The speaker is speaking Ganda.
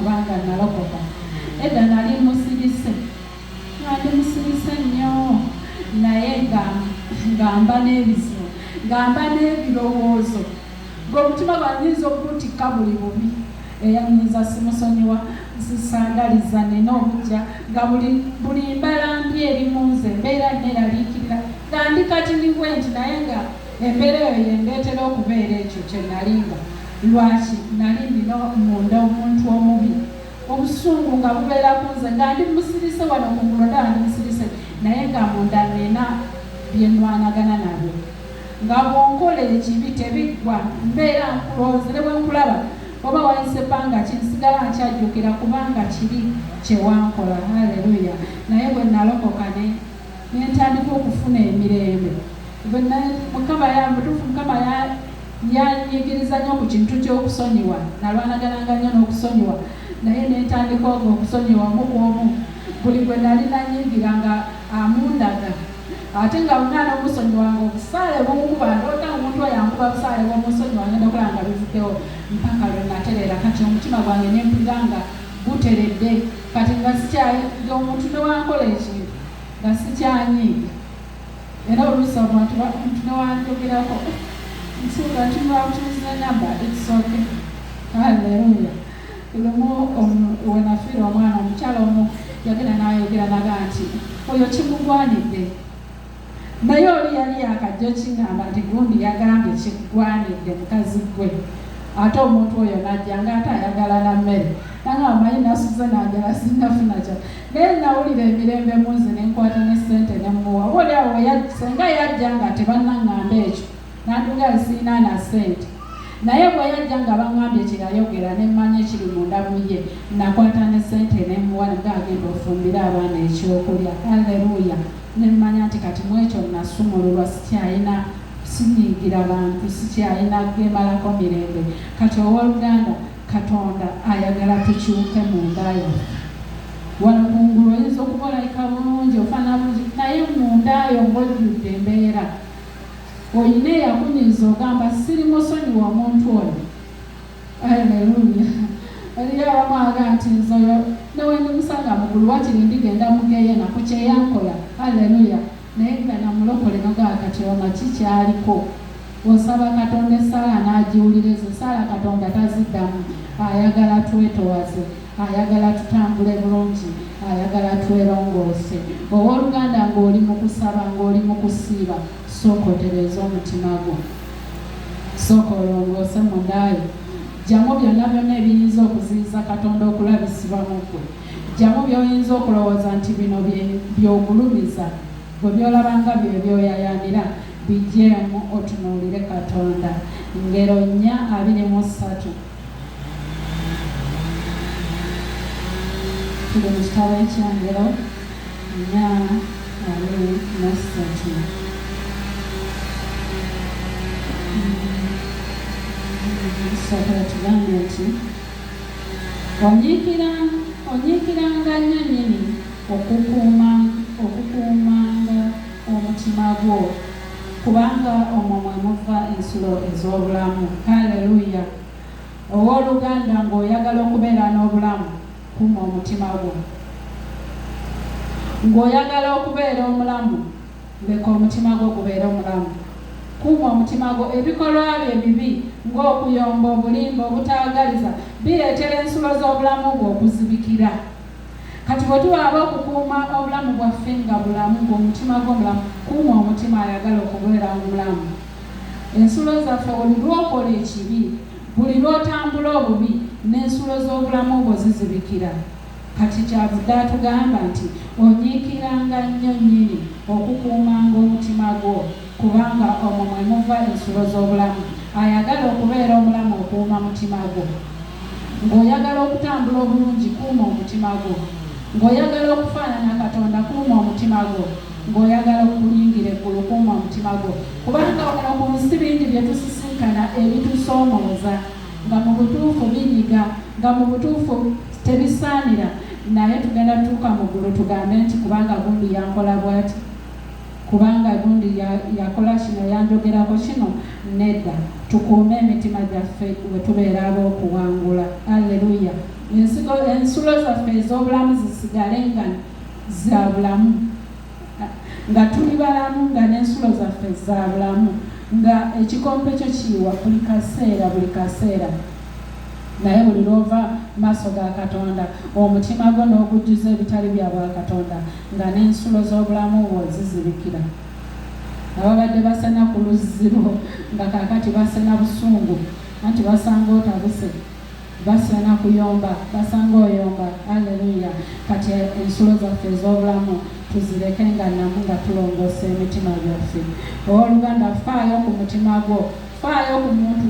kubanga nalokoka. Edda nali musirise nnyo naye ngamba n'ebizibu, ngamba n'ebirowoozo ng'omutima gwanyiza okubutikka buli bubi. Eyanyiza simusonyiwa zisandaliza nina obujja nga buli mbalambi eri mu nze embeera neeraliikirira nga ndi kati ni bwe nti naye nga embeera eyo yendeetera okubeera ekyo kye nalinga. Lwaki nali ndina munda omuntu omubi, obusungu nga bubeera ku nze nga ndi musirise wano ku ngulonda ndi musirise naye nga munda nina bye nnwanagana nabyo, nga bw'onkola ekibi tebiggwa mbeera nkuloozere bwe nkulaba oba wayise ebbanga kinsigala nkyajjukira kubanga kiri kyewankola. Haleluya. Naye bwe nalokoka nentandika okufuna emirembe. Mukama yanyigiriza nnyo ku kintu ky'okusonyiwa, nalwanagananga nnyo n'okusonyiwa naye nentandika ogwo okusonyiwa mukwomu buli gwe nali nanyigira nga amundaga ate nga omwana omusonyiwanga obusaale bumukuba ndoota omuntu oyo ankuba busaale bw'omusonyiwa ngenda okulaba nga bivuddewo mpaka lwe natereera. Kati omutima gwange nempulira nga guteredde kati nga omuntu newankola ekintu nga sikyanyiiga. Era oluusi omuntu newanjogerako nsuuga ntunwabutuuza namba ekisoke. Haleluya. Lumu wenafiira omwana omukyala omu yagenda n'ayogera naga nti oyo kimugwanidde, naye oli yali yakajjo kingamba nti gundi yagambye kigwanidde mukazi gwe. Ate omuntu oyo najja nga ate ayagala na mmere nanga amanyi nasuze nanjala sinnafuna kya naye nawulira emirembe munze nenkwata ne ssente nemuwa. Obaoliawo senga yajja nga tebannaŋŋamba ekyo nanduga siina na ssente, naye bwe yajja nga baŋŋambye kyeyayogera nemmanya ekiri munda mu ye nakwata ne ssente nemuwa nabwe agenda ofumbira abaana ekyokulya. Haleluya. Nemmanya nti kati mu ekyo nasumululwa sikyayina sinyiigira bantu sikyayina gemalako mirembe. Kati owooluganda Katonda ayagala tukyuke mundayo. Wano kungulu oyinza okuba olayika bulungi ofaana bulungi naye mundayo ng'ojjudde embeera oyina eyakunyiza ogamba siri musonyiwa omuntu oyo. Haleluya. Eriyo abamu aga nti nze oyo newendimusanga mugulu wakiri ndigenda mugeeye nako kyeyankola. Haleluya. Naye nga namulokole nogaa kati oma kikyaliko osaba Katonda essaala n'agiwuliriza. Essaala Katonda taziddamu, ayagala twetowaze, ayagala tutambule bulungi, ayagala twerongoose. Owooluganda ng'oli mu kusaba ng'oli mu kusiiba sooka otereeza omutima gwo, sooka olongoose mundaayo. Jjamu byonna byonna ebiyinza okuziyiza Katonda okulabisibwa mu ggwe. Jjamu by'oyinza okulowooza nti bino by'ogulumiza bwe byolabanga bye byoyayaanira bijjeemu otunuulire Katonda. Ngero 4:23 tuli mu kitabo ekyangero 4:23. Sookera tugambe nti onyiikiranga nnyo nnyini okukuumanga omutima gwo kubanga omwo mwe muva ensulo ez'obulamu. Haleluya. Owooluganda ng'oyagala okubeera n'obulamu kuuma omutima gwo. Ng'oyagala okubeera omulamu leka omutima gwo gubeere omulamu. Kuuma omutima gwo. Ebikolwa bye bibi ng'okuyomba, obulimba, obutaagaliza bireetera ensulo z'obulamu bwo okuzibikira. Kati bwe tuwaba okukuuma obulamu bwaffe nga bulamu ng'omutima gwo mulamu, kuuma omutima ayagala okubeera omulamu. Ensulo zaffe buli lw'okola ekibi, buli lw'otambula obubi n'ensulo z'obulamu bwo zizibikira. Kati kyavudde atugamba nti onyiikiranga nnyo nnyini okukuumanga omutima gwo kubanga omwo mwe muva ensulo z'obulamu. Ayagala okubeera omulamu okuuma mutima gwo. Ng'oyagala okutambula obulungi kuuma omutima gwo. Ng'oyagala okufaanana Katonda kuuma omutima gwo. Ng'oyagala okuyingira eggulu kuuma omutima gwo. Kubanga wano ku nsi bingi bye tusisinkana ebitusoomooza nga mu butuufu binyiga, nga mu butuufu tebisaanira, naye tugenda tutuuka mu ggulu tugambe nti kubanga gundi yankola bw'ati. kubanga gundi yakola kino yanjogerako kino nedda. Tukuume emitima gyaffe bwe tubeera ab'okuwangula. Alleluya. Ensulo zaffe ez'obulamu zisigale nga za bulamu, nga tuli balamu nga n'ensulo zaffe za bulamu, nga ekikompe kyo kiyiwa buli kaseera. Naye buli lwova maaso ga Katonda omutima gwo n'ogujjuza ebitali bya bwa Katonda, nga n'ensulo z'obulamu bwo zizibikira. Ababadde basena ku luziro nga kaakati basena busungu, anti basanga otabuse, basena kuyomba, basanga oyomba. Alleluya. Kati ensulo zaffe ez'obulamu tuzireke nga namu nga tulongoosa emitima gyaffe. Owooluganda, faayo ku mutima gwo, faayo ku muntu